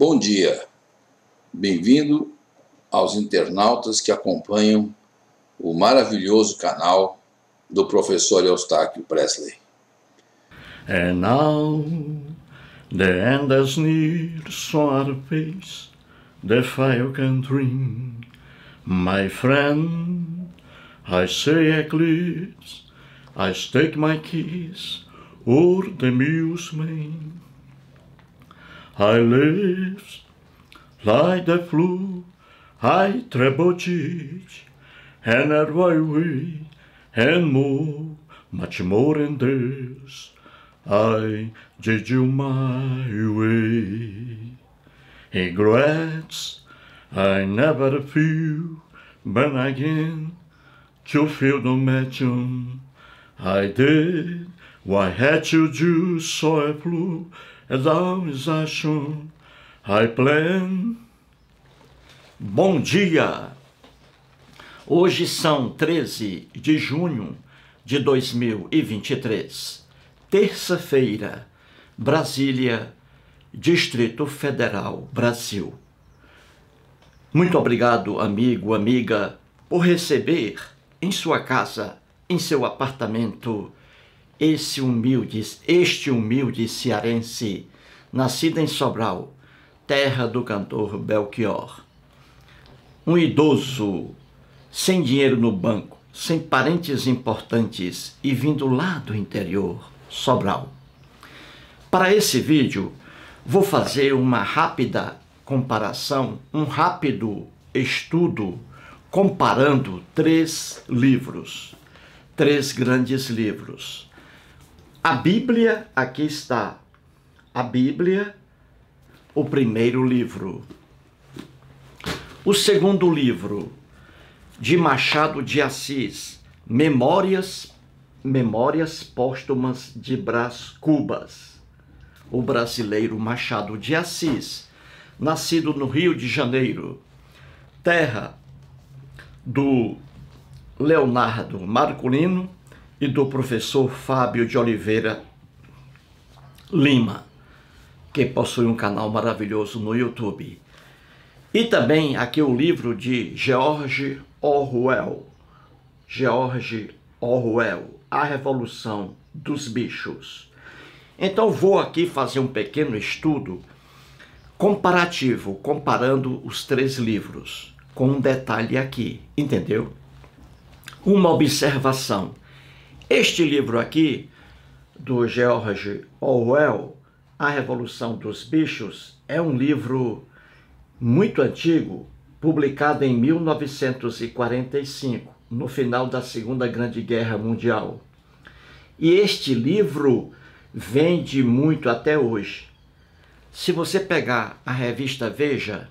Bom dia, bem-vindo aos internautas que acompanham o maravilhoso canal do professor Eustáquio Presley. And now the end is near, so our face the fire can drink. My friend, I say eclipse, I stake my keys o'er the amusement. I live like the flu, I trebuchet, and I way, and more, much more in this, I did you my way. Regrets I never feel, but again to feel no mention. I did what I had to do, so I flew as always I should. I planned. Bom dia! Hoje são 13 de junho de 2023, terça-feira, Brasília, Distrito Federal, Brasil. Muito obrigado, amigo, amiga, por receber em sua casa, em seu apartamento, este humilde cearense, nascido em Sobral, terra do cantor Belchior. Um idoso, sem dinheiro no banco, sem parentes importantes e vindo lá do interior, Sobral. Para esse vídeo, vou fazer uma rápida comparação, um rápido estudo, comparando três livros, três grandes livros. A Bíblia, aqui está, a Bíblia, o primeiro livro. O segundo livro, de Machado de Assis, Memórias Póstumas de Brás Cubas. O brasileiro Machado de Assis, nascido no Rio de Janeiro, terra do Leonardo Marculino e do professor Fábio de Oliveira Lima, que possui um canal maravilhoso no YouTube. E também aqui o livro de George Orwell, A Revolução dos Bichos. Então vou aqui fazer um pequeno estudo comparativo, comparando os três livros, com um detalhe aqui, entendeu? Uma observação. Este livro aqui, do George Orwell, A Revolução dos Bichos, é um livro muito antigo, publicado em 1945, no final da Segunda Grande Guerra Mundial. E este livro vende muito até hoje. Se você pegar a revista Veja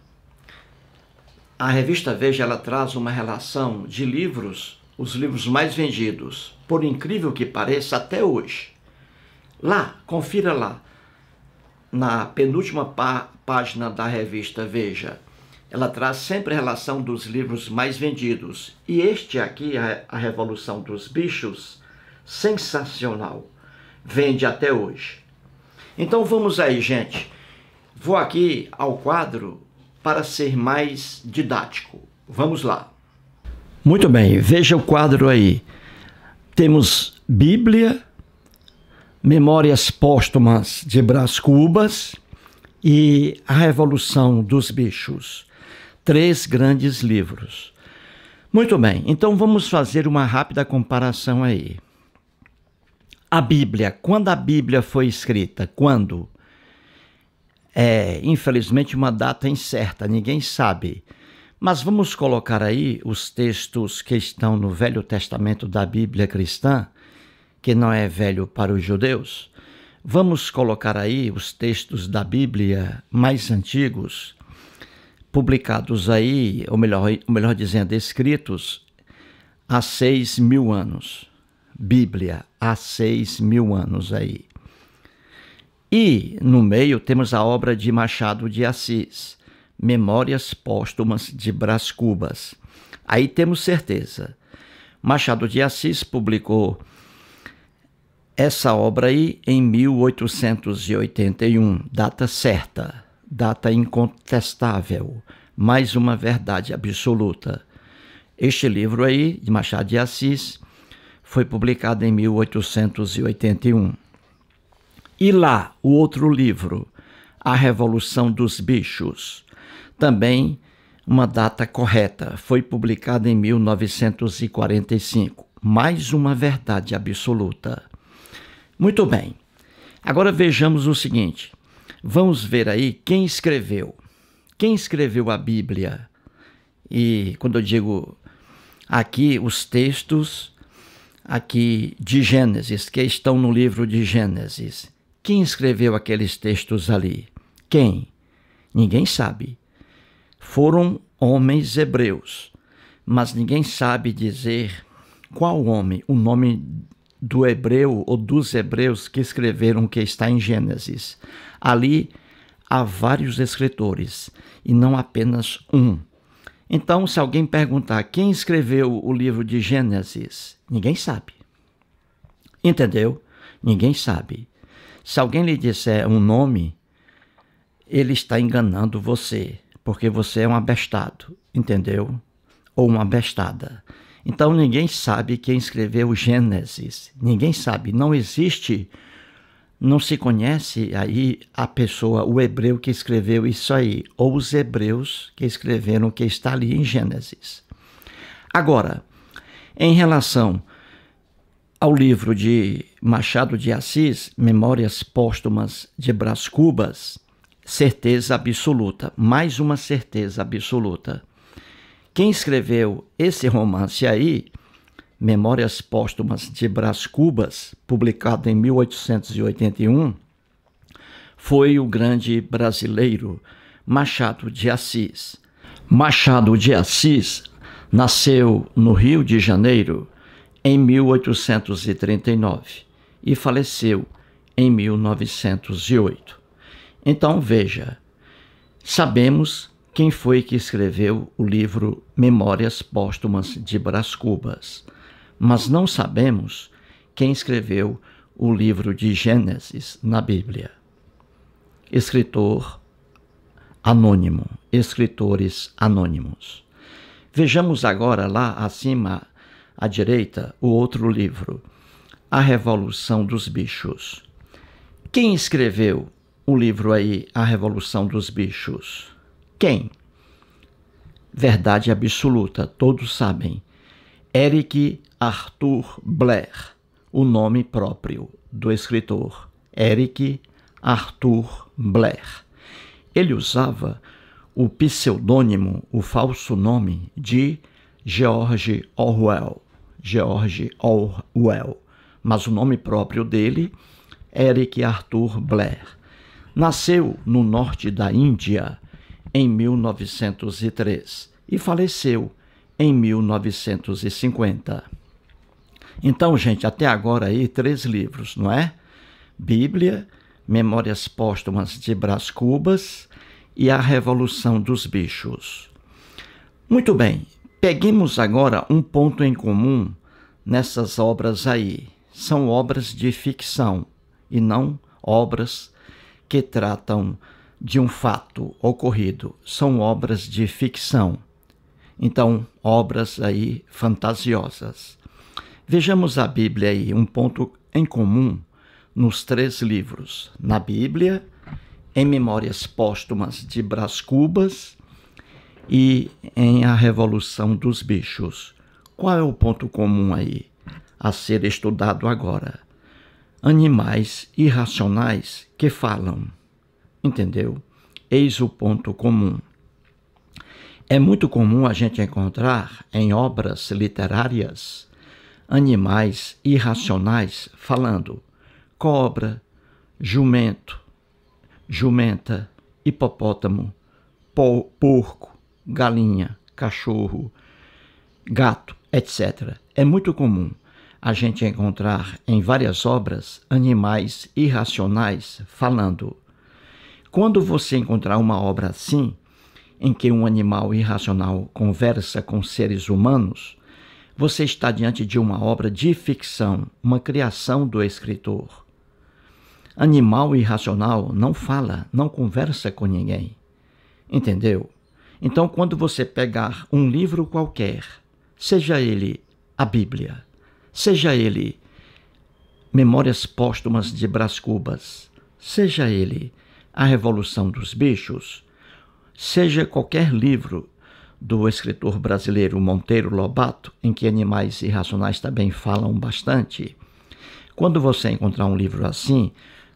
ela traz uma relação de livros, os livros mais vendidos, por incrível que pareça, até hoje. Lá, confira lá, na penúltima página da revista Veja, ela traz sempre a relação dos livros mais vendidos. E este aqui, A Revolução dos Bichos, sensacional, vende até hoje. Então vamos aí, gente. Vou aqui ao quadro para ser mais didático. Vamos lá. Muito bem, veja o quadro aí. Temos Bíblia, Memórias Póstumas de Brás Cubas e A Revolução dos Bichos. Três grandes livros. Muito bem, então vamos fazer uma rápida comparação aí. A Bíblia, quando a Bíblia foi escrita? Quando? Infelizmente, uma data incerta, ninguém sabe. Mas vamos colocar aí os textos que estão no Velho Testamento da Bíblia cristã, que não é velho para os judeus. Vamos colocar aí os textos da Bíblia mais antigos, publicados aí, ou melhor dizendo, escritos há 6.000 anos. Bíblia, há 6.000 anos aí. E no meio temos a obra de Machado de Assis, Memórias Póstumas de Brás Cubas. Aí temos certeza. Machado de Assis publicou essa obra aí em 1881, data certa, data incontestável, mais uma verdade absoluta. Este livro aí, de Machado de Assis, foi publicado em 1881. E lá, o outro livro, A Revolução dos Bichos, também uma data correta, foi publicado em 1945. Mais uma verdade absoluta. Muito bem. Agora vejamos o seguinte. Vamos ver aí quem escreveu. Quem escreveu a Bíblia? E quando eu digo aqui, os textos aqui de Gênesis, que estão no livro de Gênesis. Quem escreveu aqueles textos ali? Quem? Ninguém sabe. Foram homens hebreus, mas ninguém sabe dizer qual homem, o nome do hebreu ou dos hebreus que escreveram o que está em Gênesis. Ali há vários escritores e não apenas um. Então, se alguém perguntar quem escreveu o livro de Gênesis, ninguém sabe. Entendeu? Ninguém sabe. Se alguém lhe disser um nome, ele está enganando você, porque você é um abestado, entendeu? Ou uma abestada. Então ninguém sabe quem escreveu Gênesis. Ninguém sabe, não existe, não se conhece aí a pessoa, o hebreu que escreveu isso aí, ou os hebreus que escreveram o que está ali em Gênesis. Agora, em relação ao livro de Machado de Assis, Memórias Póstumas de Brás Cubas, certeza absoluta, mais uma certeza absoluta. Quem escreveu esse romance aí, Memórias Póstumas de Brás Cubas, publicado em 1881, foi o grande brasileiro Machado de Assis. Machado de Assis nasceu no Rio de Janeiro em 1839 e faleceu em 1908. Então veja, sabemos quem foi que escreveu o livro Memórias Póstumas de Brás Cubas, mas não sabemos quem escreveu o livro de Gênesis na Bíblia. Escritor anônimo, escritores anônimos. Vejamos agora lá acima à direita o outro livro, A Revolução dos Bichos. Quem escreveu o livro aí, A Revolução dos Bichos? Quem? Verdade absoluta, todos sabem. Eric Arthur Blair, o nome próprio do escritor. Eric Arthur Blair. Ele usava o pseudônimo, o falso nome de George Orwell. George Orwell. Mas o nome próprio dele, Eric Arthur Blair. Nasceu no norte da Índia em 1903 e faleceu em 1950. Então, gente, até agora aí 3 livros, não é? Bíblia, Memórias Póstumas de Brás Cubas e A Revolução dos Bichos. Muito bem, peguemos agora um ponto em comum nessas obras aí. São obras de ficção e não obras que tratam de um fato ocorrido. São obras de ficção. Então, obras aí fantasiosas. Vejamos a Bíblia aí, um ponto em comum nos 3 livros. Na Bíblia, em Memórias Póstumas de Brás Cubas e em A Revolução dos Bichos. Qual é o ponto comum aí a ser estudado agora? Animais irracionais que falam. Entendeu? Eis o ponto comum. É muito comum a gente encontrar em obras literárias animais irracionais falando. Cobra, jumento, jumenta, hipopótamo, porco, galinha, cachorro, gato, etc. É muito comum a gente encontrar em várias obras animais irracionais falando. Quando você encontrar uma obra assim, em que um animal irracional conversa com seres humanos, você está diante de uma obra de ficção, uma criação do escritor. Animal irracional não fala, não conversa com ninguém. Entendeu? Então, quando você pegar um livro qualquer, seja ele a Bíblia, seja ele Memórias Póstumas de Brás Cubas, seja ele A Revolução dos Bichos, seja qualquer livro do escritor brasileiro Monteiro Lobato, em que animais irracionais também falam bastante. Quando você encontrar um livro assim,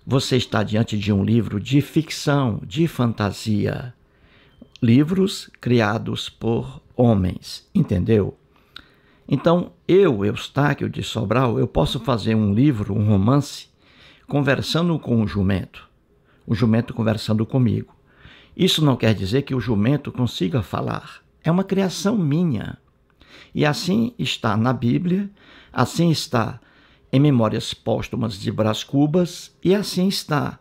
você está diante de um livro de ficção, de fantasia. Livros criados por homens, entendeu? Então, Eustáquio de Sobral, eu posso fazer um livro, um romance, conversando com o jumento conversando comigo. Isso não quer dizer que o jumento consiga falar. É uma criação minha. E assim está na Bíblia, assim está em Memórias Póstumas de Brás Cubas e assim está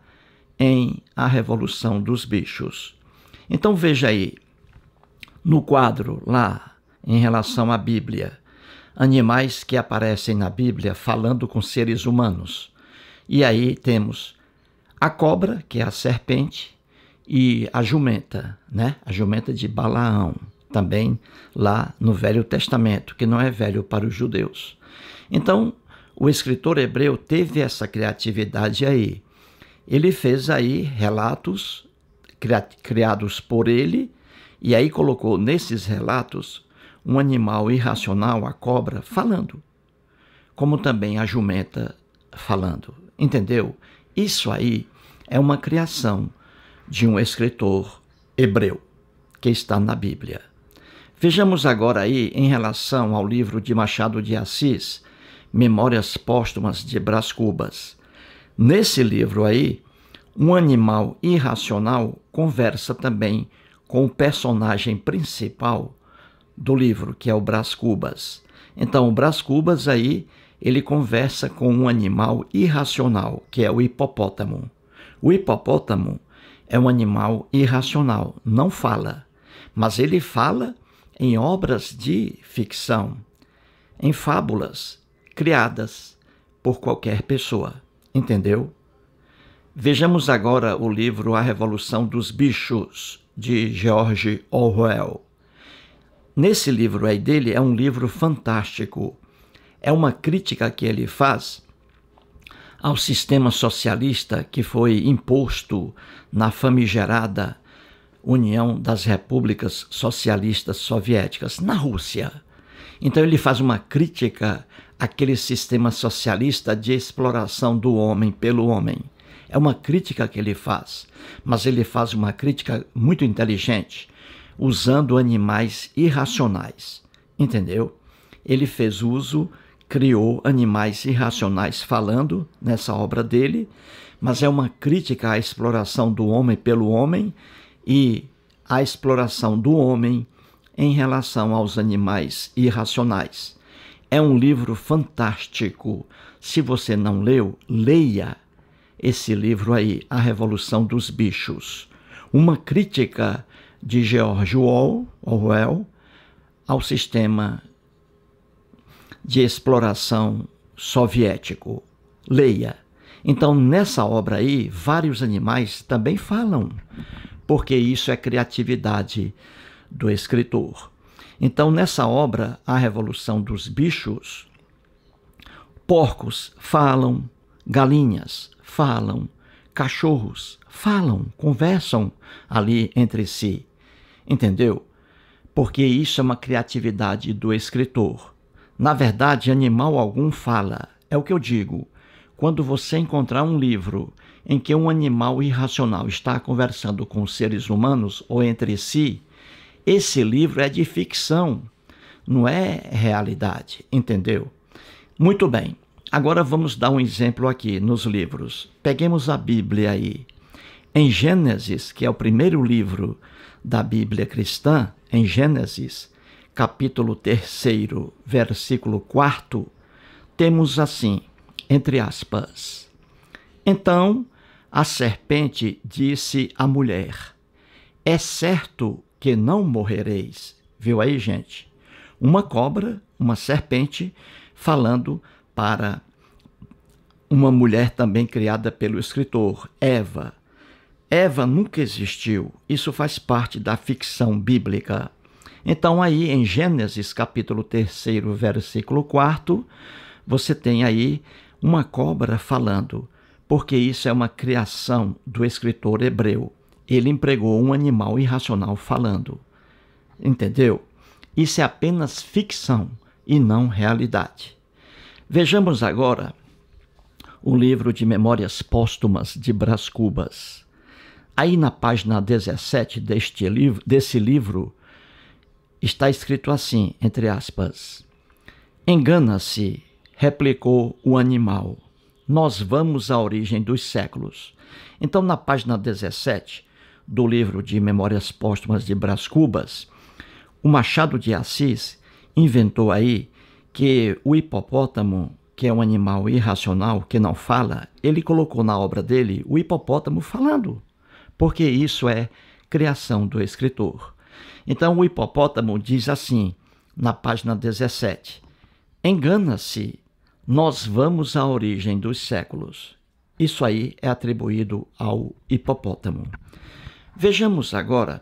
em A Revolução dos Bichos. Então veja aí, no quadro lá, em relação à Bíblia, animais que aparecem na Bíblia falando com seres humanos. E aí temos a cobra, que é a serpente, e a jumenta, né? A jumenta de Balaão, também lá no Velho Testamento, que não é velho para os judeus. Então, o escritor hebreu teve essa criatividade aí. Ele fez aí relatos criados por ele, e aí colocou nesses relatos um animal irracional, a cobra, falando, como também a jumenta falando. Entendeu? Isso aí é uma criação de um escritor hebreu, que está na Bíblia. Vejamos agora aí, em relação ao livro de Machado de Assis, Memórias Póstumas de Brás Cubas. Nesse livro aí, um animal irracional conversa também com o personagem principal do livro, que é o Brás Cubas. Então, o Brás Cubas aí, ele conversa com um animal irracional, que é o hipopótamo. O hipopótamo é um animal irracional, não fala, mas ele fala em obras de ficção, em fábulas criadas por qualquer pessoa, entendeu? Vejamos agora o livro A Revolução dos Bichos, de George Orwell. Nesse livro aí dele, é um livro fantástico. É uma crítica que ele faz ao sistema socialista que foi imposto na famigerada União das Repúblicas Socialistas Soviéticas, na Rússia. Então ele faz uma crítica àquele sistema socialista de exploração do homem pelo homem. É uma crítica que ele faz, mas ele faz uma crítica muito inteligente, usando animais irracionais, entendeu? Ele fez uso, criou animais irracionais falando nessa obra dele, mas é uma crítica à exploração do homem pelo homem e à exploração do homem em relação aos animais irracionais. É um livro fantástico. Se você não leu, leia esse livro aí, A Revolução dos Bichos. Uma crítica de George Orwell ao sistema de exploração soviético. Leia. Então, nessa obra aí, vários animais também falam, porque isso é criatividade do escritor. Então, nessa obra, A Revolução dos Bichos, porcos falam, galinhas falam, cachorros falam, conversam ali entre si. Entendeu? Porque isso é uma criatividade do escritor. Na verdade, animal algum fala. É o que eu digo. Quando você encontrar um livro em que um animal irracional está conversando com os seres humanos ou entre si, esse livro é de ficção, não é realidade, entendeu? Muito bem. Agora vamos dar um exemplo aqui nos livros. Peguemos a Bíblia aí. Em Gênesis, que é o primeiro livro da Bíblia cristã, em Gênesis, capítulo 3, versículo 4, temos assim, entre aspas, então a serpente disse à mulher, é certo que não morrereis. Viu aí, gente? Uma cobra, uma serpente, falando para uma mulher também criada pelo escritor, Eva. Eva nunca existiu, isso faz parte da ficção bíblica. Então aí em Gênesis capítulo 3, versículo 4, você tem aí uma cobra falando, porque isso é uma criação do escritor hebreu. Ele empregou um animal irracional falando. Entendeu? Isso é apenas ficção e não realidade. Vejamos agora o livro de Memórias Póstumas de Brás Cubas. Aí na página 17 desse livro está escrito assim, entre aspas: engana-se, replicou o animal. Nós vamos à origem dos séculos. Então, na página 17 do livro de Memórias Póstumas de Brás Cubas, o Machado de Assis inventou aí que o hipopótamo, que é um animal irracional, que não fala, ele colocou na obra dele o hipopótamo falando, porque isso é criação do escritor. Então o hipopótamo diz assim, na página 17, engana-se, nós vamos à origem dos séculos. Isso aí é atribuído ao hipopótamo. Vejamos agora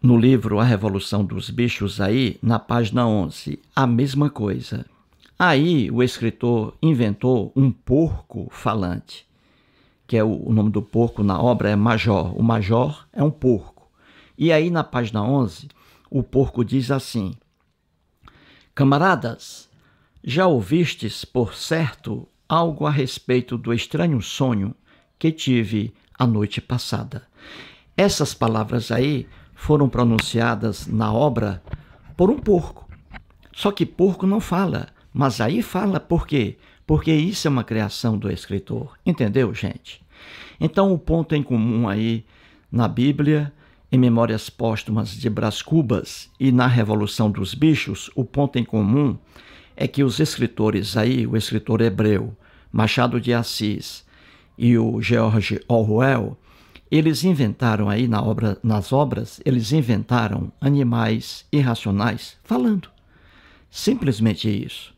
no livro A Revolução dos Bichos, aí, na página 11, a mesma coisa. Aí o escritor inventou um porco falante, que é o nome do porco na obra é Major. O Major é um porco. E aí na página 11, o porco diz assim: camaradas, já ouvistes, por certo, algo a respeito do estranho sonho que tive a noite passada. Essas palavras aí foram pronunciadas na obra por um porco. Só que porco não fala, mas aí fala por quê? Porque isso é uma criação do escritor. Entendeu, gente? Então o ponto em comum aí na Bíblia, em Memórias Póstumas de Brás Cubas e na Revolução dos Bichos, o ponto em comum é que os escritores aí, o escritor hebreu, Machado de Assis e o George Orwell, eles inventaram aí nas obras, eles inventaram animais irracionais falando. Simplesmente isso.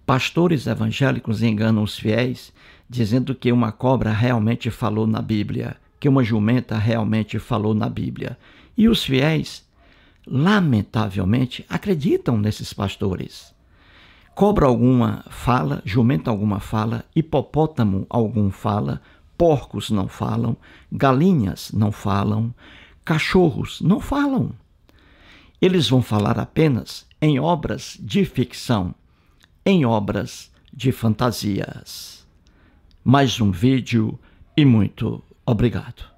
Pastores evangélicos enganam os fiéis dizendo que uma cobra realmente falou na Bíblia, que uma jumenta realmente falou na Bíblia. E os fiéis, lamentavelmente, acreditam nesses pastores. Cobra alguma fala, jumenta alguma fala, hipopótamo algum fala, porcos não falam, galinhas não falam, cachorros não falam. Eles vão falar apenas em obras de ficção, em obras de fantasias. Mais um vídeo e muito obrigado.